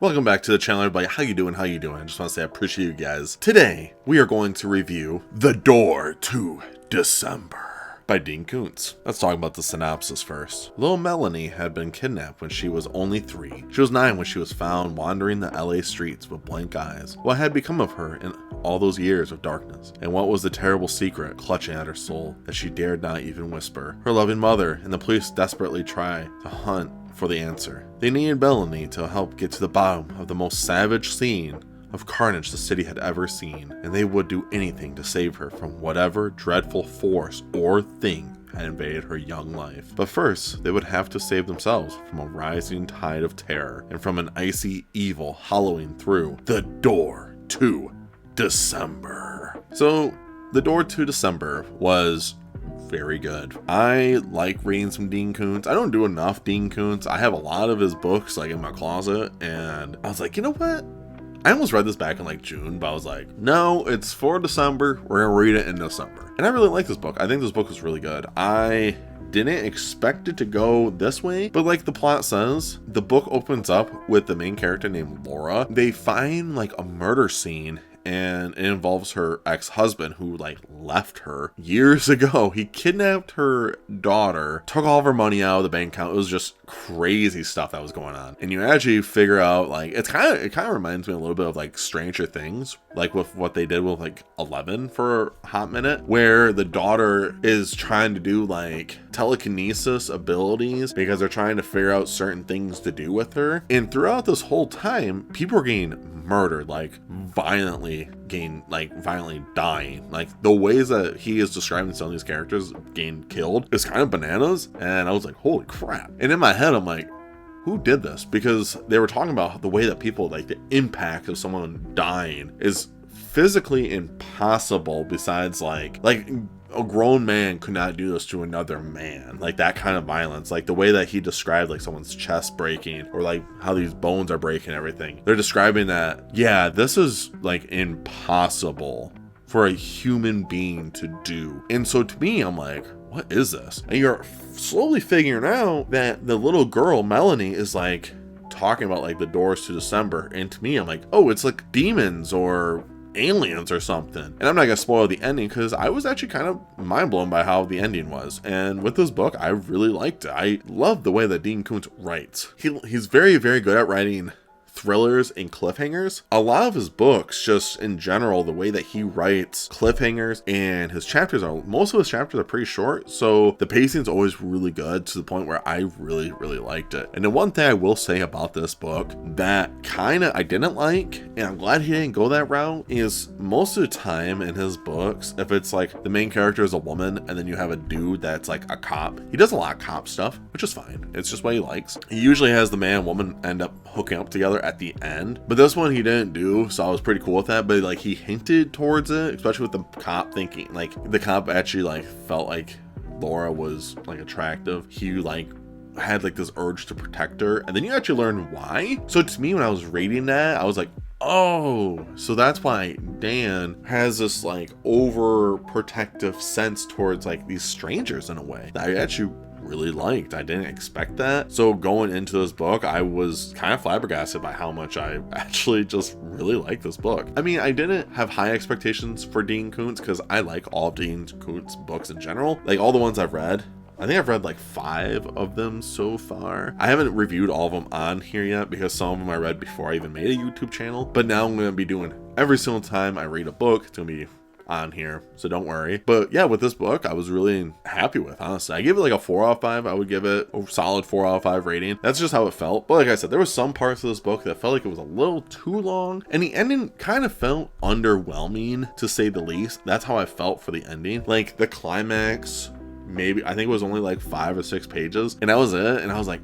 Welcome back to the channel, everybody. How you doing? I just want to say I appreciate you guys. Today, we are going to review The Door to December by Dean Koontz. Let's talk about the synopsis first. Little Melanie had been kidnapped when she was only 3. She was 9 when she was found wandering the LA streets with blank eyes. What had become of her in all those years of darkness? And what was the terrible secret clutching at her soul that she dared not even whisper? Her loving mother and the police desperately try to hunt for the answer. They needed Melanie to help get to the bottom of the most savage scene of carnage the city had ever seen, and they would do anything to save her from whatever dreadful force or thing had invaded her young life. But first, they would have to save themselves from a rising tide of terror and from an icy evil hollowing through the door to December. So, The Door to December was very good. I like reading some Dean Koontz. I don't do enough Dean Koontz. I have a lot of his books like in my closet, and I was like, you know what? I almost read this back in like June, but I was like, no, it's for December. We're gonna read it in December. And I really like this book. I think this book is really good. I didn't expect it to go this way, but like the plot says, the book opens up with the main character named Laura. They find like a murder scene, and it involves her ex-husband who like left her years ago. He kidnapped her daughter, took all of her money out of the bank account. It was just crazy stuff that was going on. And you actually figure out like it kind of reminds me a little bit of like Stranger Things, like with what they did with like 11 for a hot minute, where the daughter is trying to do like telekinesis abilities because they're trying to figure out certain things to do with her. And throughout this whole time, people are getting murdered, like violently dying. Like the ways that he is describing some of these characters getting killed is kind of bananas. And I was like, holy crap. And in my head, I'm like, who did this? Because they were talking about the way that people, like the impact of someone dying is physically impossible, besides like a grown man could not do this to another man. Like that kind of violence, like the way that he described like someone's chest breaking or like how these bones are breaking, everything. They're describing that, yeah, this is like impossible for a human being to do. And so to me, I'm like, what is this? And you're slowly figuring out that the little girl, Melanie, is like talking about like the doors to December. And to me, I'm like, oh, it's like demons or aliens or something. And I'm not gonna spoil the ending because I was actually kind of mind blown by how the ending was. And with this book, I really liked it. I love the way that Dean Koontz writes. He's very, very good at writing thrillers and cliffhangers. A lot of his books, just in general, the way that he writes cliffhangers, and most of his chapters are pretty short, so the pacing is always really good to the point where I really, really liked it. And the one thing I will say about this book that I didn't like, and I'm glad he didn't go that route, is most of the time in his books, if it's like the main character is a woman and then you have a dude that's like a cop, he does a lot of cop stuff, which is fine. It's just what he likes. He usually has the man and woman end up hooking up together at the end, but this one he didn't do, so I was pretty cool with that. But like he hinted towards it, especially with the cop thinking, like the cop actually like felt like Laura was like attractive. He like had like this urge to protect her, and then you actually learn why. So to me, when I was reading that, I was like, oh, so that's why Dan has this like overprotective sense towards like these strangers in a way that I actually really liked. I didn't expect that. So going into this book, I was kind of flabbergasted by how much I actually just really like this book. I mean, I didn't have high expectations for Dean Koontz because I like all Dean Koontz books in general. Like all the ones I've read, I think I've read like 5 of them so far. I haven't reviewed all of them on here yet because some of them I read before I even made a YouTube channel. But now I'm going to be doing every single time I read a book, it's going to be on here, so don't worry. But yeah, with this book, I was really happy with, honestly. I give it like a 4 out of 5. I would give it a solid 4 out of 5 rating. That's just how it felt. But like I said, there was some parts of this book that felt like it was a little too long, and the ending kind of felt underwhelming, to say the least. That's how I felt for the ending. Like the climax, maybe, I think it was only like 5 or 6 pages, and that was it. And I was like,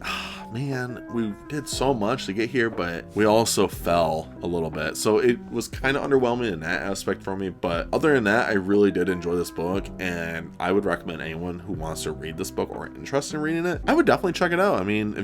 man, we did so much to get here, but we also fell a little bit. So it was kind of underwhelming in that aspect for me. But other than that, I really did enjoy this book, and I would recommend anyone who wants to read this book or interested in reading it, I would definitely check it out. I mean,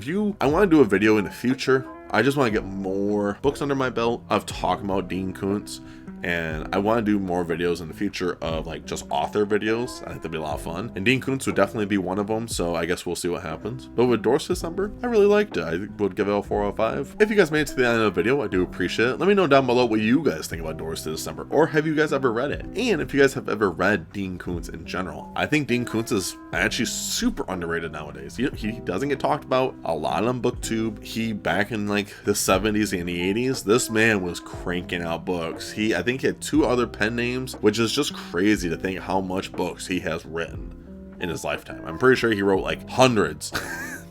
I want to do a video in the future. I just want to get more books under my belt of talking about Dean Koontz. And I want to do more videos in the future of like just author videos. I think that'd be a lot of fun. And Dean Koontz would definitely be one of them. So I guess we'll see what happens. But with Doors to December, I really liked it. I would give it a 4 out of 5. If you guys made it to the end of the video, I do appreciate it. Let me know down below what you guys think about Doors to December. Or have you guys ever read it? And if you guys have ever read Dean Koontz in general. I think Dean Koontz is actually super underrated nowadays. He doesn't get talked about a lot on booktube. He, back in like the 70s and the 80s, this man was cranking out books. I think he had 2 other pen names, which is just crazy to think how much books he has written in his lifetime. I'm pretty sure he wrote like hundreds.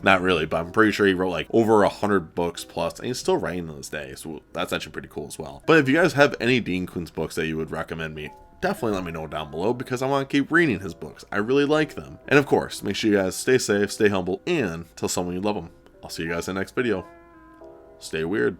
Not really, but I'm pretty sure he wrote like over 100 books plus, and he's still writing to this day, so that's actually pretty cool as well. But if you guys have any Dean Koontz books that you would recommend me, definitely let me know down below, because I want to keep reading his books. I really like them. And of course, make sure you guys stay safe, stay humble, and tell someone you love them. I'll see you guys in the next video. Stay weird.